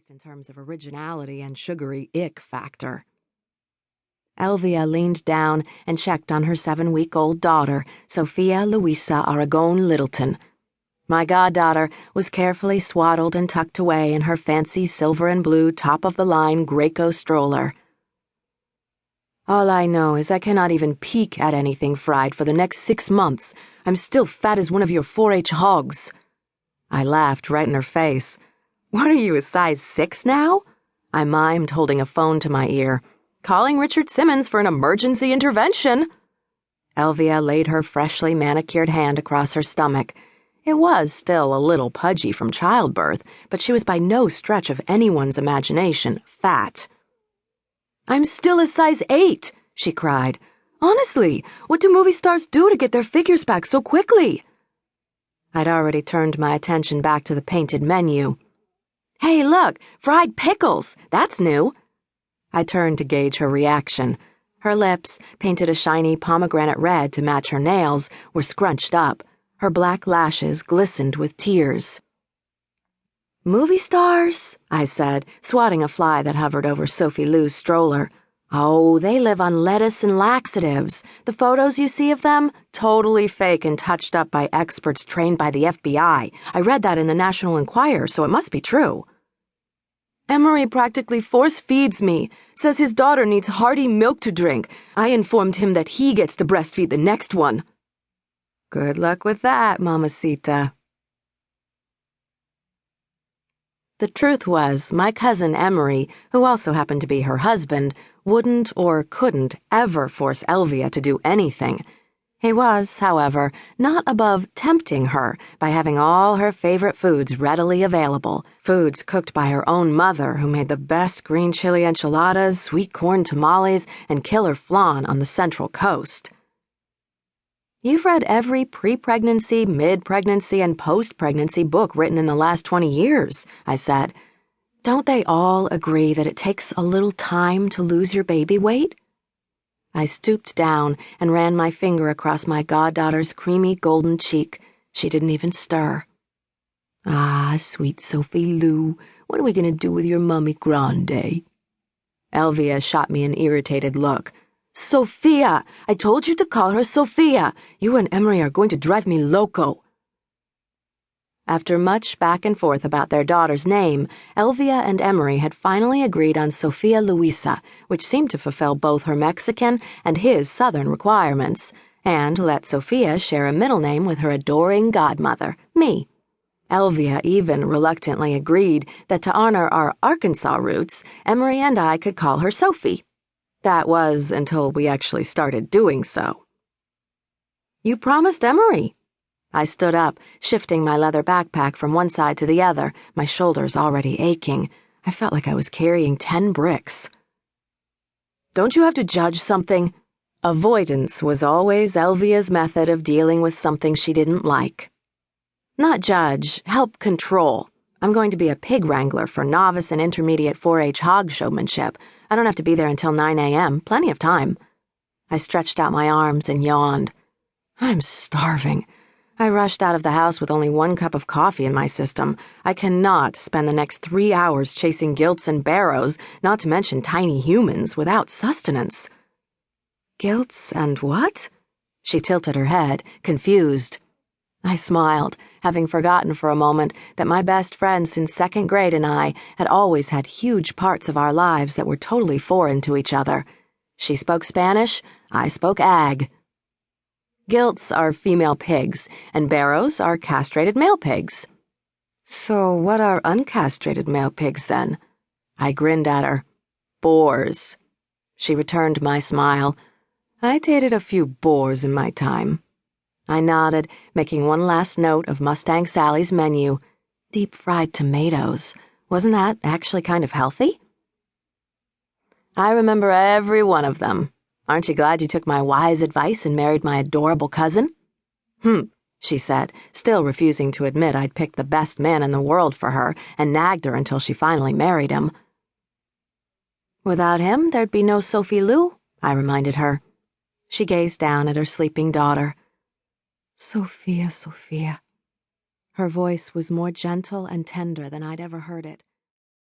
least in terms of originality and sugary ick factor. Elvia leaned down and checked on her 7-week-old daughter, Sophia Louisa Aragon Littleton. My goddaughter was carefully swaddled and tucked away in her fancy silver and blue top-of-the-line Graco stroller. All I know is I cannot even peek at anything fried for the next 6 months. I'm still fat as one of your 4-H hogs. I laughed right in her face. What are you, a size 6 now? I mimed, holding a phone to my ear. Calling Richard Simmons for an emergency intervention. Elvia laid her freshly manicured hand across her stomach. It was still a little pudgy from childbirth, but she was by no stretch of anyone's imagination fat. I'm still a size 8, she cried. Honestly, what do movie stars do to get their figures back so quickly? I'd already turned my attention back to the painted menu. Hey, look, fried pickles. That's new. I turned to gauge her reaction. Her lips, painted a shiny pomegranate red to match her nails, were scrunched up. Her black lashes glistened with tears. Movie stars? I said, swatting a fly that hovered over Sophie Lou's stroller. Oh, they live on lettuce and laxatives. The photos you see of them? Totally fake and touched up by experts trained by the FBI. I read that in the National Enquirer, so it must be true. Emery practically force-feeds me, says his daughter needs hearty milk to drink. I informed him that he gets to breastfeed the next one. Good luck with that, mamacita. The truth was, my cousin Emery, who also happened to be her husband, wouldn't or couldn't ever force Elvia to do anything. He was, however, not above tempting her by having all her favorite foods readily available, foods cooked by her own mother who made the best green chili enchiladas, sweet corn tamales, and killer flan on the Central Coast. You've read every pre-pregnancy, mid-pregnancy, and post-pregnancy book written in the last 20 years, I said. Don't they all agree that it takes a little time to lose your baby weight? I stooped down and ran my finger across my goddaughter's creamy golden cheek. She didn't even stir. Ah, sweet Sophie Lou, what are we going to do with your mummy grande? Elvia shot me an irritated look. Sophia! I told you to call her Sophia. You and Emery are going to drive me loco. After much back and forth about their daughter's name, Elvia and Emery had finally agreed on Sophia Louisa, which seemed to fulfill both her Mexican and his Southern requirements, and let Sophia share a middle name with her adoring godmother, me. Elvia even reluctantly agreed that to honor our Arkansas roots, Emery and I could call her Sophie. That was until we actually started doing so. You promised Emery. I stood up, shifting my leather backpack from one side to the other, my shoulders already aching. I felt like I was carrying 10 bricks. Don't you have to judge something? Avoidance was always Elvia's method of dealing with something she didn't like. Not judge, help control. I'm going to be a pig wrangler for novice and intermediate 4-H hog showmanship. I don't have to be there until 9 a.m., plenty of time. I stretched out my arms and yawned. I'm starving. I rushed out of the house with only 1 cup of coffee in my system. I cannot spend the next 3 hours chasing gilts and barrows, not to mention tiny humans, without sustenance. Gilts and what? She tilted her head, confused. I smiled, having forgotten for a moment that my best friend since 2nd grade and I had always had huge parts of our lives that were totally foreign to each other. She spoke Spanish, I spoke ag. Gilts are female pigs, and barrows are castrated male pigs. So what are uncastrated male pigs, then? I grinned at her. Boars. She returned my smile. I dated a few boars in my time. I nodded, making one last note of Mustang Sally's menu. Deep-fried tomatoes. Wasn't that actually kind of healthy? I remember every one of them. Aren't you glad you took my wise advice and married my adorable cousin? She said, still refusing to admit I'd picked the best man in the world for her and nagged her until she finally married him. Without him, there'd be no Sophie Lou, I reminded her. She gazed down at her sleeping daughter. Sophia, Sophia. Her voice was more gentle and tender than I'd ever heard it.